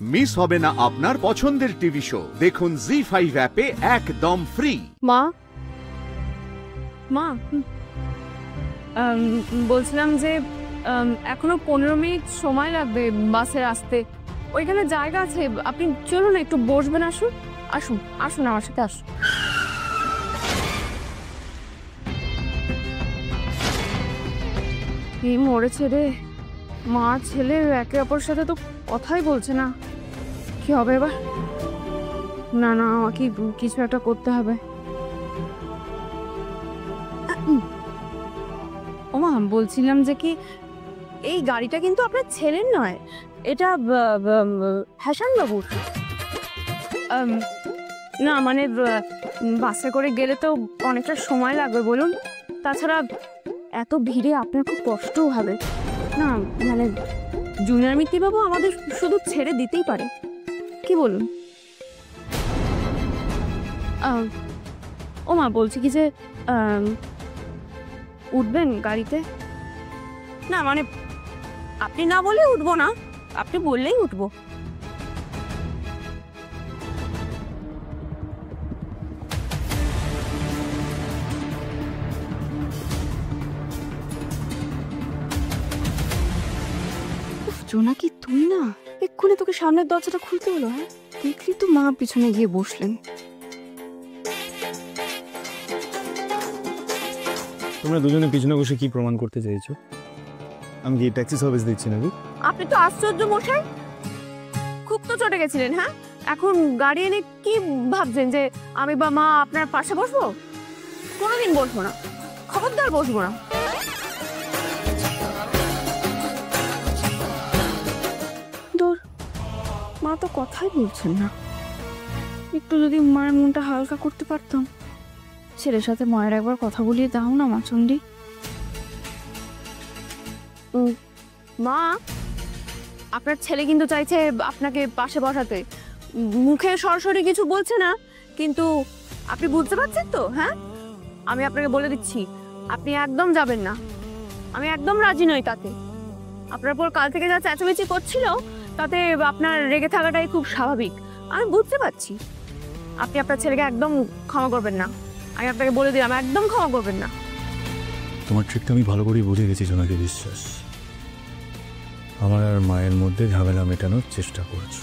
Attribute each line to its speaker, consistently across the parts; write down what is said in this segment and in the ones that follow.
Speaker 1: Miss হবে না আপনার পছন্দের টিভি শো। দেখুন জি5 অ্যাপে একদম ফ্রি।
Speaker 2: মা মা বলছিলাম যে এখনো 15 মিনিট সময় লাগবে বাসে আসতে। ওইখানে জায়গা আছে, আপনি চলুন একটু বসবেন। আসুন আসুন আসুন আমার সাথে আসুন। এই মরেছে রে, মা ছেলে একে অপরের সাথে তো কথাই বলছে না। কি হবে এবার? না না, আমাকে কিছু একটা করতে হবে। ওমা, বলছিলাম যে কি, এই গাড়িটা কিন্তু আপনার ছেলের নয়, এটা হাসান বাবুর। না মানে বাসে করে গেলে তো অনেকটা সময় লাগবে বলুন, তাছাড়া এত ভিড়ে আপনার খুব কষ্টও হবে না। মানে জুনিয়র মিত্তিবাবু আমাদের শুধু ছেড়ে দিতেই পারে, কি বলুন? ও মা, বলছি কি যে উঠবেন গাড়িতে? না মানে আপনি না বললে উঠবো না, আপনি বললেই উঠবো। জোনাকি, তুই না এক্ষুনি তোকে সামনের দরজাটা খুলতে হলো? হ্যাঁ, দেখলি তো মা পিছনে গিয়ে বসলেন।
Speaker 3: তোমরা দুজনে পিছনে বসে কি প্রমাণ করতে চাইছো? আমি কি ট্যাক্সি সার্ভিস দিচ্ছি নাকি?
Speaker 2: আপনি তো আশ্চর্য মশাই, খুব তো চটে গেছিলেন। হ্যাঁ, এখন গাড়ি এনে কি ভাবছেন যে আমি বা মা আপনার পাশে বসবো? কোনোদিন বসবো না, খবরদার বসবো না। দূর, মা তো কথাই বলছেন না। একটু যদি মায়ের মনটা হালকা করতে পারতাম। ছেলের সাথে মায়ের একবার কথা বলিয়ে দাও না মা চণ্ডী। মা, আপনার ছেলে কিন্তু চাইছে আপনাকে পাশে বসাতে, মুখে সরাসরি কিছু বলছে না, কিন্তু আপনি বুঝতে পারছেন তো? হ্যাঁ, আমি আপনাকে বলে দিচ্ছি, আপনি একদম যাবেন না। আমি একদম রাজি নই তাতে। আপনার পর কাল থেকে যা চেঁচামেচি করছিল, তাতে আপনার রেগে থাকাটাই খুব স্বাভাবিক, আমি বুঝতে পারছি। আপনি আপনার ছেলেকে একদম ক্ষমা করবেন না, আমি আপনাকে বলে দিলাম, একদম ক্ষমা করবেন না।
Speaker 3: তোমার ট্রিকটা আমি ভালো করেই বুঝে গেছি জোনাকি বিশ্বাস। আমার আর মায়ের মধ্যে ঝামেলা মেটানোর চেষ্টা করছো,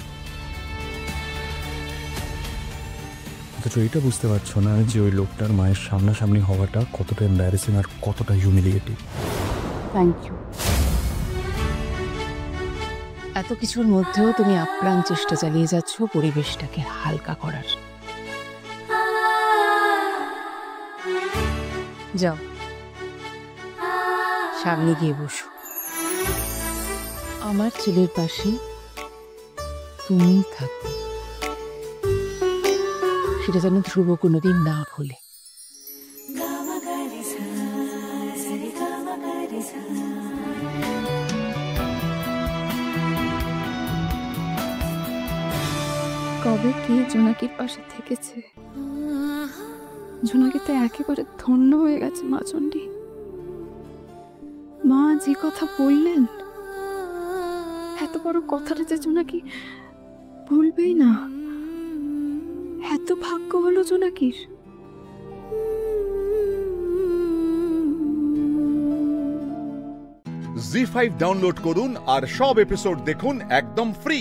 Speaker 3: অথচ এটা বুঝতে পারছো না যে ওই লোকটার মায়ের সামনাসামনি হওয়াটা কতটা এম্বারেসিং আর কতটা হিউমিলিয়েটিং।
Speaker 2: Thank you.
Speaker 4: এত কিছুর মধ্যেও তুমি আপ্রাণ চেষ্টা চালিয়ে যাচ্ছ পরিবেশটাকে হালকা করার। যাও, সামনে গিয়ে বসো। আমার ছেলের পাশে তুমি থাকো, সেটা যেন ধ্রুব কোনোদিন না ভুলে।
Speaker 2: কবে কি জোনাকির পাশে থেকেছে, জোনাকি তো একেবারে ধন্য হয়ে গেছে মা চণ্ডী। মা যে কথা বললেন, এত বড় কথাটা যে জোনাকি ভুলবেই না, এত ভাগ্য হলো জোনাকির।
Speaker 1: জি5 ডাউনলোড করুন আর সব এপিসোড দেখুন একদম ফ্রি।